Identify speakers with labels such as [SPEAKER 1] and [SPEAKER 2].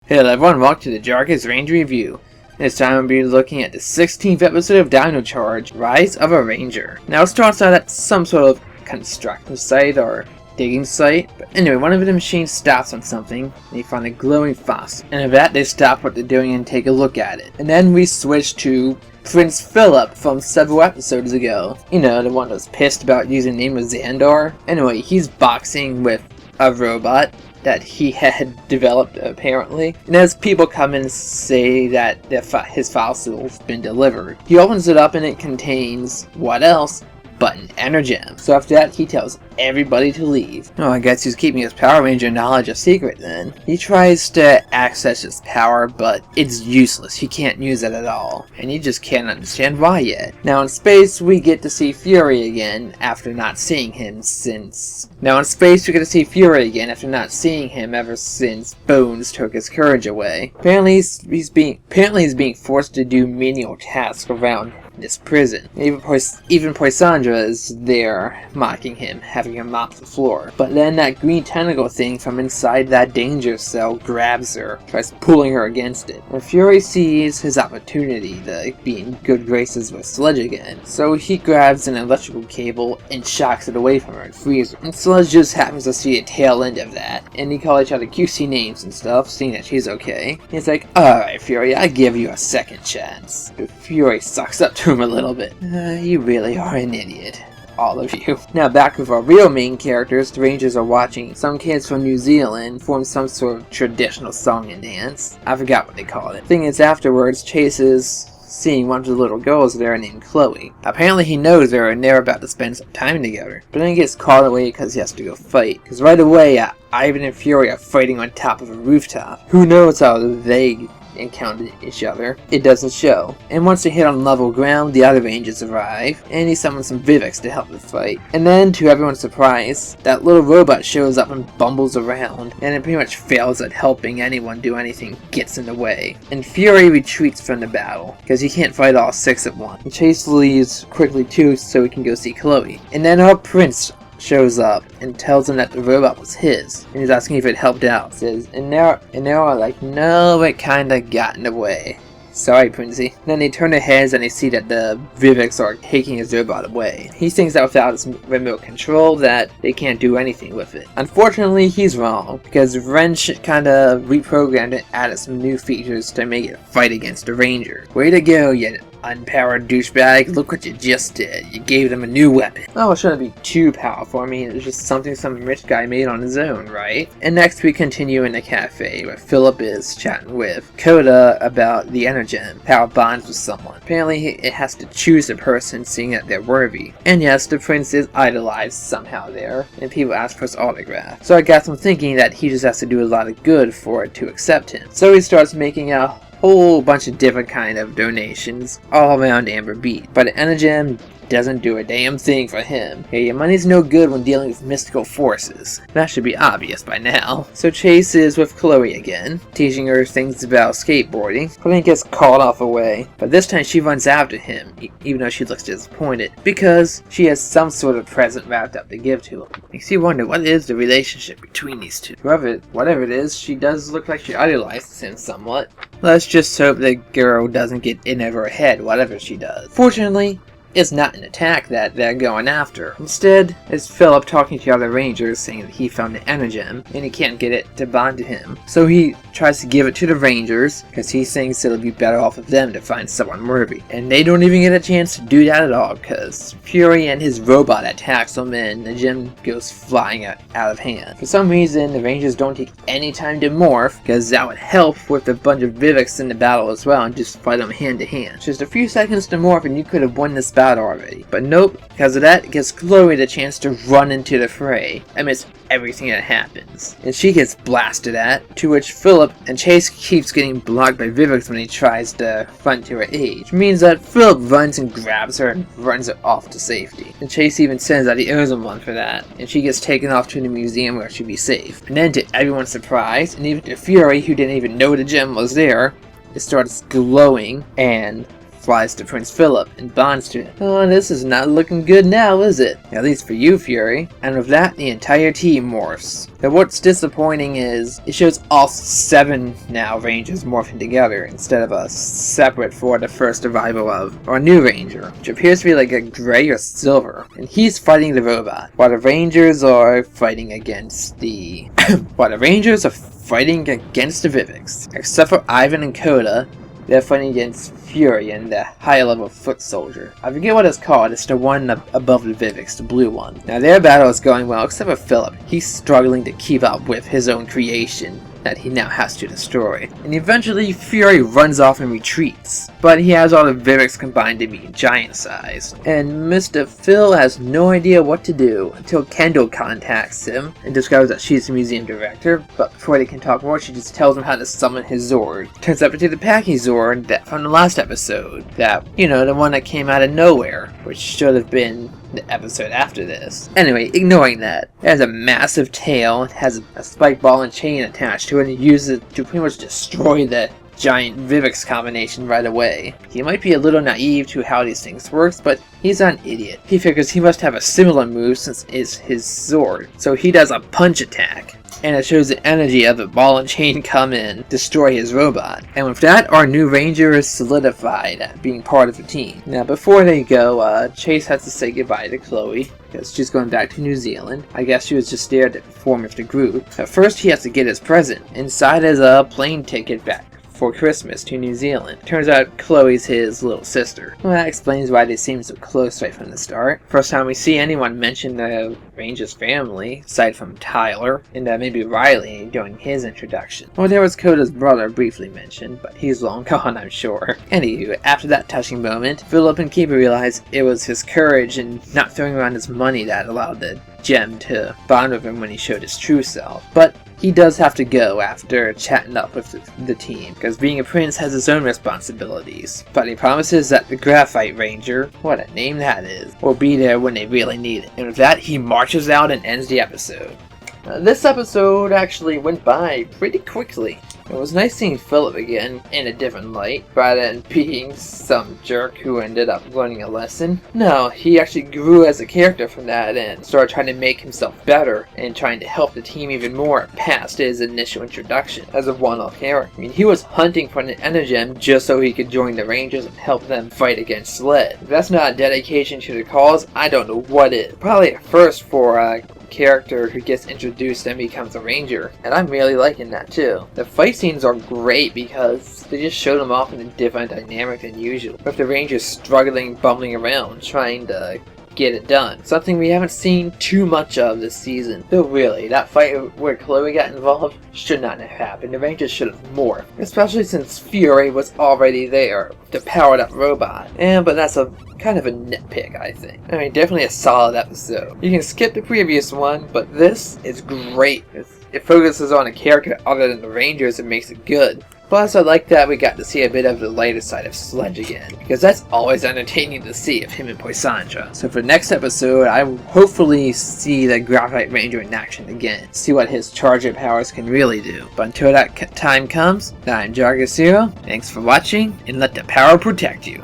[SPEAKER 1] Hello everyone, welcome to the Jargus Ranger Review. This time we'll be looking at the 16th episode of Dino Charge, Rise of a Ranger. Now it starts out at some sort of construction site or digging site. But anyway, one of the machines stops on something, and they find a glowing fossil. And of that, they stop what they're doing and take a look at it. And then we switch to Prince Philip from several episodes ago. You know, the one that was pissed about using the name of Xandar. Anyway, he's boxing with a robot that he had developed, apparently. And as people come and say that his fossil's been delivered, he opens it up and it contains what else but an energem. So after that, he tells everybody to leave. Oh, I guess he's keeping his Power Ranger knowledge a secret then. He tries to access his power, but it's useless. He can't use it at all. And he just can't understand why yet. Now in space, we get to see Fury again after not seeing him since... ever since Bones took his courage away. Apparently he's being forced to do menial tasks around this prison. Even Poisandra is there mocking him, having him mop the floor. But then that green tentacle thing from inside that danger cell grabs her, tries pulling her against it. And Fury sees his opportunity to be in good graces with Sledge again. So he grabs an electrical cable and shocks it away from her and frees her. And Sledge just happens to see a tail end of that. And they call each other QC names and stuff, seeing that she's okay. And he's like, alright Fury, I give you a second chance. But Fury sucks up to him a little bit. You really are an idiot. All of you. Now back with our real main characters, the Rangers are watching some kids from New Zealand form some sort of traditional song and dance. I forgot what they called it. Thing is, afterwards, Chase is seeing one of the little girls there named Chloe. Apparently he knows her and they're about to spend some time together. But then he gets called away because he has to go fight. Because right away, Ivan and Fury are fighting on top of a rooftop. Who knows how they encountered each other? It doesn't show. And once they hit on level ground, the other Rangers arrive, and he summons some Vivics to help the fight. And then, to everyone's surprise, that little robot shows up and bumbles around, and it pretty much fails at helping anyone do anything, gets in the way. And Fury retreats from the battle, because he can't fight all six at once. And Chase leaves quickly too, so he can go see Chloe. And then our Prince shows up and tells him that the robot was his, and he's asking if it helped out. Says, and they're like, no, it kinda got in the way. Sorry, Princey. Then they turn their heads and they see that the Vivics are taking his robot away. He thinks that without his remote control that they can't do anything with it. Unfortunately, he's wrong, because Wrench kinda reprogrammed it, added some new features to make it fight against the Ranger. Way to go, you unpowered douchebag. Look what you just did. You gave them a new weapon. Oh, it shouldn't be too powerful. I mean, it's just something some rich guy made on his own, right? And next we continue in the cafe where Philip is chatting with Coda about the Energem, how it bonds with someone. Apparently it has to choose a person seeing that they're worthy. And yes, the prince is idolized somehow there, and people ask for his autograph. So I got some thinking that he just has to do a lot of good for it to accept him. So he starts making a whole bunch of different kind of donations all around Amber Beach. But the Energem doesn't do a damn thing for him. Hey, your money's no good when dealing with mystical forces. That should be obvious by now. So Chase is with Chloe again, teaching her things about skateboarding. Chloe gets called off away, but this time she runs after him, even though she looks disappointed, because she has some sort of present wrapped up to give to him. Makes you wonder, what is the relationship between these two? Whatever it is, she does look like she idolizes him somewhat. Let's just hope the girl doesn't get in over her head, whatever she does. Fortunately, it's not an attack that they're going after. Instead, it's Philip talking to the other Rangers, saying that he found the Energem, and he can't get it to bond to him. So he tries to give it to the Rangers, because he thinks it'll be better off of them to find someone worthy. And they don't even get a chance to do that at all, because Fury and his robot attacks them, and the gem goes flying out of hand. For some reason, the Rangers don't take any time to morph, because that would help with a bunch of Vivics in the battle as well, and just fight them hand to hand. Just a few seconds to morph, and you could have won this battle already. But nope, because of that, it gives Chloe the chance to run into the fray amidst everything that happens. And she gets blasted at, to which Philip and Chase keeps getting blocked by Vivics when he tries to run to her aid. Which means that Philip runs and grabs her and runs her off to safety. And Chase even says that he owes him one for that, and she gets taken off to the museum where she'll be safe. And then to everyone's surprise, and even to Fury, who didn't even know the gem was there, it starts glowing, and flies to Prince Philip and bonds to him. Oh, this is not looking good now, is it? At least for you, Fury. And with that, the entire team morphs. Now what's disappointing is, it shows all 7 now Rangers morphing together instead of a separate for the first arrival of our new Ranger, which appears to be like a gray or silver. And he's fighting the robot, while the Rangers are fighting against the... while the Rangers are fighting against the Viveks. Except for Ivan and Coda, they're fighting against Fury and the higher level foot soldier. I forget what it's called, it's the one above the Viveks, the blue one. Now their battle is going well, except for Philip. He's struggling to keep up with his own creation that he now has to destroy. And eventually Fury runs off and retreats, but he has all the Viveks combined to be giant sized. And Mr. Phil has no idea what to do until Kendall contacts him and discovers that she's the museum director, but before they can talk more, she just tells him how to summon his Zord. Turns out to be the Pachysord that from the last episode, that, you know, the one that came out of nowhere, which should have been the episode after this. Anyway, ignoring that, it has a massive tail, it has a spike ball and chain attached to it, and he uses it to pretty much destroy the giant Viveks combination right away. He might be a little naive to how these things works, but he's not an idiot. He figures he must have a similar move since it's his Zord, so he does a punch attack. And it shows the energy of the ball and chain come in, destroy his robot. And with that, our new Ranger is solidified at being part of the team. Now before they go, Chase has to say goodbye to Chloe, because she's going back to New Zealand. I guess she was just there to perform with the group. But first he has to get his present. Inside is a plane ticket back for Christmas to New Zealand. Turns out Chloe's his little sister. Well, that explains why they seem so close right from the start. First time we see anyone mention the Ranger's family, aside from Tyler, and maybe Riley during his introduction. Well, there was Coda's brother briefly mentioned, but he's long gone, I'm sure. Anywho, after that touching moment, Philip and Keeper realized it was his courage and not throwing around his money that allowed the gem to bond with him when he showed his true self. But he does have to go after chatting up with the team, because being a prince has its own responsibilities. But he promises that the Graphite Ranger, what a name that is, will be there when they really need it. And with that, he marches out and ends the episode. This episode actually went by pretty quickly. It was nice seeing Philip again in a different light, rather than being some jerk who ended up learning a lesson. No, he actually grew as a character from that and started trying to make himself better and trying to help the team even more past his initial introduction as a one-off character. I mean, he was hunting for an Energem just so he could join the Rangers and help them fight against Sled. If that's not a dedication to the cause, I don't know what is. Probably a first for a character who gets introduced and becomes a Ranger, and I'm really liking that too. The fight scenes are great because they just show them off in a different dynamic than usual, with the Rangers struggling, bumbling around, trying to get it done. Something we haven't seen too much of this season. Though really, that fight where Chloe got involved should not have happened. The Rangers should have morphed, especially since Fury was already there, the powered up robot. But that's a kind of a nitpick, I think. I mean, definitely a solid episode. You can skip the previous one, but this is great. It focuses on a character other than the Rangers and makes it good. Plus, I like that we got to see a bit of the lighter side of Sledge again, because that's always entertaining to see of him and Poisandra. So for the next episode, I will hopefully see the Graphite Ranger in action again, see what his charger powers can really do. But until that time comes, I'm Jargus Zero. Thanks for watching, and let the power protect you.